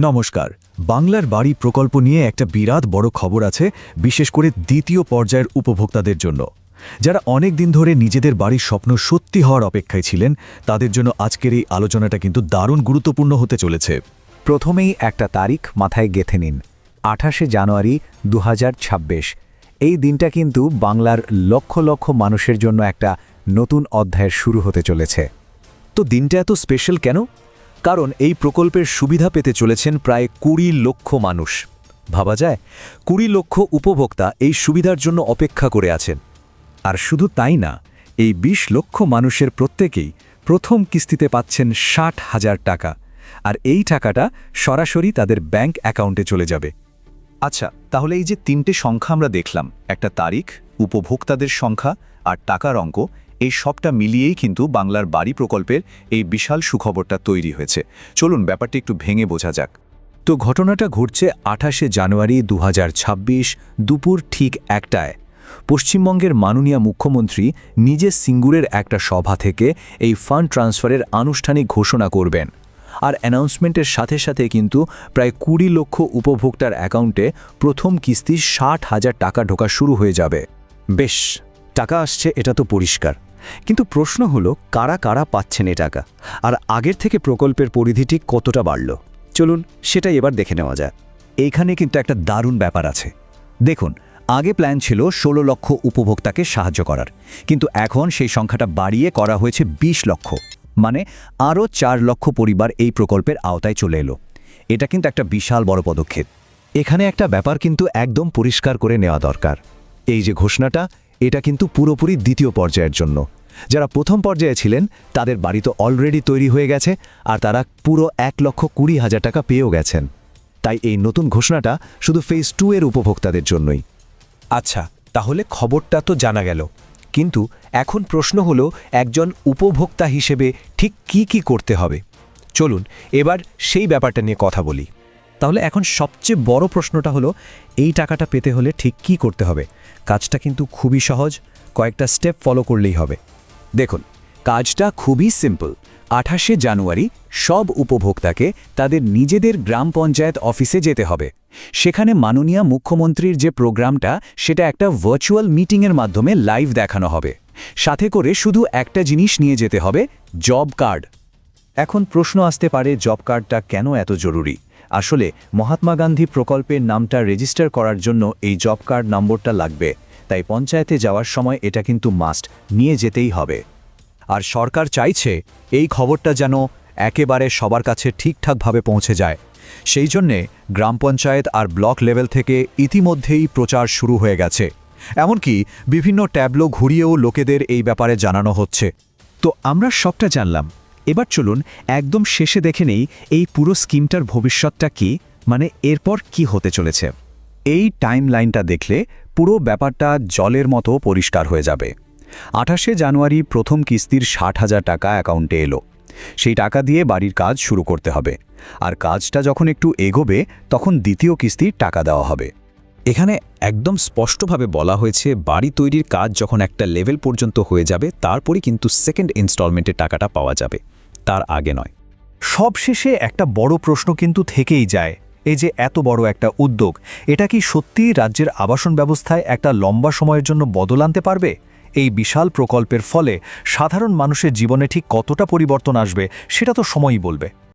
নমস্কার। বাংলার বাড়ি প্রকল্প নিয়ে একটা বিরাট বড় খবর আছে, বিশেষ করে দ্বিতীয় পর্যায়ের উপভোক্তাদের জন্য। যারা অনেক দিন ধরে নিজেদের বাড়ির স্বপ্ন সত্যি হওয়ার অপেক্ষায় ছিলেন, তাদের জন্য আজকের এই আলোচনাটা কিন্তু দারুণ গুরুত্বপূর্ণ হতে চলেছে। প্রথমেই একটা তারিখ মাথায় গেঁথে নিন, 28শে জানুয়ারি 2026। এই দিনটা কিন্তু বাংলার লক্ষ লক্ষ মানুষের জন্য একটা নতুন অধ্যায়ের শুরু হতে চলেছে। তো দিনটা এত স্পেশাল কেন? কারণ এই প্রকল্পের সুবিধা পেতে চলেছেন প্রায় 20 লক্ষ মানুষ। ভাবা যায়, 20 লক্ষ উপভোক্তা এই সুবিধার জন্য অপেক্ষা করে আছেন। আর শুধু তাই না, এই 20 লক্ষ মানুষের প্রত্যেকেই প্রথম কিস্তিতে পাচ্ছেন 60,000 টাকা, আর এই টাকাটা সরাসরি তাদের ব্যাংক অ্যাকাউন্টে চলে যাবে। আচ্ছা, তাহলে এই যে তিনটে সংখ্যা আমরা দেখলাম, একটা তারিখ, উপভোক্তাদের সংখ্যা আর টাকার অঙ্ক, এই সবটা মিলিয়েই কিন্তু বাংলার বাড়ি প্রকল্পের এই বিশাল সুখবরটা তৈরি হয়েছে। চলুন ব্যাপারটা একটু ভেঙে বোঝা যাক। তো ঘটনাটা ঘটছে 28শে জানুয়ারি 2026 দুপুর ঠিক 1টায়। পশ্চিমবঙ্গের মাননীয় মুখ্যমন্ত্রী নিজে সিঙ্গুরের একটা সভা থেকে এই ফান্ড ট্রান্সফারের আনুষ্ঠানিক ঘোষণা করবেন। আর অ্যানাউন্সমেন্টের সাথে সাথে কিন্তু প্রায় 20 লক্ষ উপভোক্তার অ্যাকাউন্টে প্রথম কিস্তি 60,000 টাকা ঢোকা শুরু হয়ে যাবে। বেশ, টাকা আসছে, এটা তো পরিষ্কার। কিন্তু প্রশ্ন হলো, কারা কারা পাচ্ছেন এ টাকা, আর আগের থেকে প্রকল্পের পরিধিটি কতটা বাড়ল? চলুন সেটাই এবার দেখে নেওয়া যায়। এইখানে কিন্তু একটা দারুণ ব্যাপার আছে। দেখুন, আগে প্ল্যান ছিল 16 লক্ষ উপভোক্তাকে সাহায্য করার, কিন্তু এখন সেই সংখ্যাটা বাড়িয়ে করা হয়েছে 20 লক্ষ, মানে আরও 4 লক্ষ পরিবার এই প্রকল্পের আওতায় চলে এলো। এটা কিন্তু একটা বিশাল বড় পদক্ষেপ। এখানে একটা ব্যাপার কিন্তু একদম পরিষ্কার করে নেওয়া দরকার। এই যে ঘোষণাটা, এটা কিন্তু পুরোপুরি দ্বিতীয় পর্যায়ের জন্য। যারা প্রথম পর্যায়ে ছিলেন তাদের বাড়ি তো অলরেডি তৈরি হয়ে গেছে, আর তারা পুরো 1,20,000 টাকা পেয়েও গেছেন। তাই এই নতুন ঘোষণাটা শুধু ফেজ 2 এর উপভোক্তাদের জন্যই। আচ্ছা, তাহলে খবরটা তো জানা গেল, কিন্তু এখন প্রশ্ন হলো, একজন উপভোক্তা হিসেবে ঠিক কি করতে হবে? চলুন এবার সেই ব্যাপারটা নিয়ে কথা বলি। তাহলে এখন সবচেয়ে বড় প্রশ্নটা হলো, এই টাকাটা পেতে হলে ঠিক কি করতে হবে? কাজটা কিন্তু খুবই সহজ, কয়েকটা স্টেপ ফলো করলেই হবে। দেখুন, কাজটা খুবই সিম্পল। 28শে জানুয়ারি সব উপভোক্তাকে তাদের নিজেদের গ্রাম পঞ্চায়েত অফিসে যেতে হবে। সেখানে মাননীয় মুখ্যমন্ত্রীর যে প্রোগ্রামটা, সেটা একটা ভার্চুয়াল মিটিংয়ের মাধ্যমে লাইভ দেখানো হবে। সাথে করে শুধু একটা জিনিস নিয়ে যেতে হবে, জব কার্ড। এখন প্রশ্ন আসতে পারে, জব কার্ডটা কেন এত জরুরি? আসলে মহাত্মা গান্ধী প্রকল্পের নামটা রেজিস্টার করার জন্য এই জব কার্ড নম্বরটা লাগবে, তাই পঞ্চায়েতে যাওয়ার সময় এটা কিন্তু মাস্ট নিয়ে যেতেই হবে। আর সরকার চাইছে এই খবরটা যেন একেবারে সবার কাছে ঠিকঠাকভাবে পৌঁছে যায়। সেই জন্যে গ্রাম পঞ্চায়েত আর ব্লক লেভেল থেকে ইতিমধ্যেই প্রচার শুরু হয়ে গেছে। এমনকি বিভিন্ন ট্যাবলো ঘুরিয়েও লোকেদের এই ব্যাপারে জানানো হচ্ছে। তো আমরা সবটা জানলাম, এবার চলুন একদম শেষে দেখে নেই এই পুরো স্কিমটার ভবিষ্যৎটা কি, মানে এরপর কি হতে চলেছে। এই টাইমলাইনটা দেখলে পুরো ব্যাপারটা জলের মতো পরিষ্কার হয়ে যাবে। 28শে জানুয়ারি প্রথম কিস্তির 60,000 টাকা অ্যাকাউন্টে এলো। সেই টাকা দিয়ে বাড়ির কাজ শুরু করতে হবে, আর কাজটা যখন একটু এগোবে তখন দ্বিতীয় কিস্তির টাকা দেওয়া হবে। এখানে একদম স্পষ্টভাবে বলা হয়েছে, বাড়ি তৈরির কাজ যখন একটা লেভেল পর্যন্ত হয়ে যাবে, তারপরই কিন্তু সেকেন্ড ইনস্টলমেন্টের টাকাটা পাওয়া যাবে, তার আগে নয়। সবশেষে একটা বড় প্রশ্ন কিন্তু থেকেই যায়, এই যে এত বড় একটা উদ্যোগ, এটা কি সত্যিই রাজ্যের আবাসন ব্যবস্থায় একটা লম্বা সময়ের জন্য বদল আনতে পারবে? এই বিশাল প্রকল্পের ফলে সাধারণ মানুষের জীবনে ঠিক কতটা পরিবর্তন আসবে, সেটা তো সময়ই বলবে।